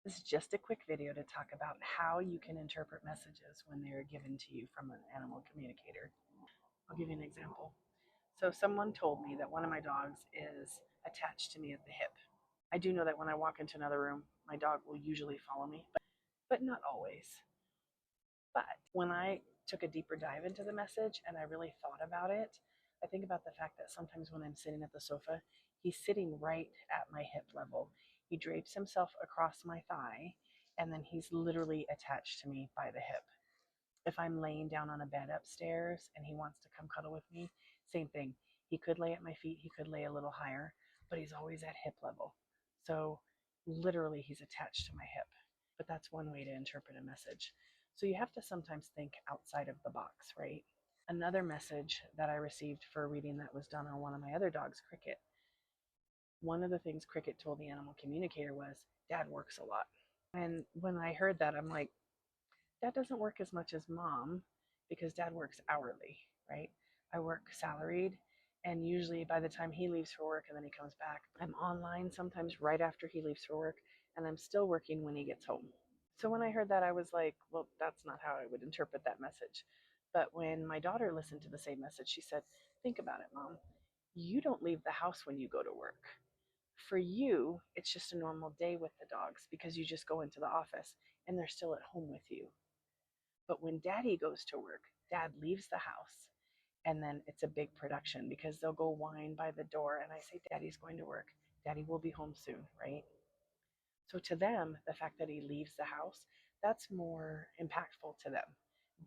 This is just a quick video to talk about how you can interpret messages when they are given to you from an animal communicator. I'll give you an example. So someone told me that one of my dogs is attached to me at the hip. I do know that when I walk into another room, my dog will usually follow me, but not always. But when I took a deeper dive into the message and I really thought about it, I think about the fact that sometimes when I'm sitting at the sofa, he's sitting right at my hip level. He drapes himself across my thigh, and then he's literally attached to me by the hip. If I'm laying down on a bed upstairs and he wants to come cuddle with me, same thing. He could lay at my feet, he could lay a little higher, but he's always at hip level. So literally, he's attached to my hip. But that's one way to interpret a message. So you have to sometimes think outside of the box, right? Another message that I received for a reading that was done on one of my other dogs, Cricket. One of the things Cricket told the animal communicator was, Dad works a lot. And when I heard that, I'm like, Dad doesn't work as much as Mom because Dad works hourly, right? I work salaried, and usually by the time he leaves for work and then he comes back, I'm online sometimes right after he leaves for work, and I'm still working when he gets home. So when I heard that, I was like, well, that's not how I would interpret that message. But when my daughter listened to the same message, she said, think about it, Mom. You don't leave the house when you go to work. For you, it's just a normal day with the dogs because you just go into the office and they're still at home with you. But when Daddy goes to work, Dad leaves the house, and then it's a big production because they'll go whine by the door and I say, Daddy's going to work. Daddy will be home soon, right? So to them, the fact that he leaves the house, that's more impactful to them.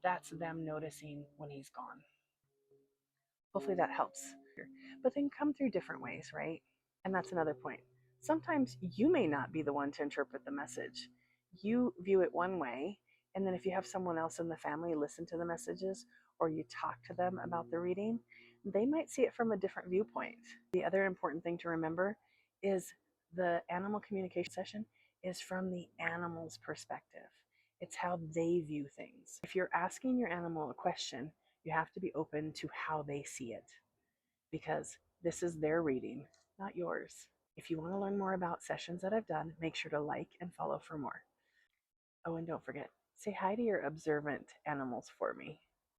That's them noticing when he's gone. Hopefully that helps. But they can come through different ways, right? And that's another point. Sometimes you may not be the one to interpret the message. You view it one way, and then if you have someone else in the family listen to the messages or you talk to them about the reading, they might see it from a different viewpoint. The other important thing to remember is the animal communication session is from the animal's perspective. It's how they view things. If you're asking your animal a question, you have to be open to how they see it because this is their reading, not yours. If you want to learn more about sessions that I've done, make sure to like and follow for more. Oh, and don't forget, say hi to your observant animals for me.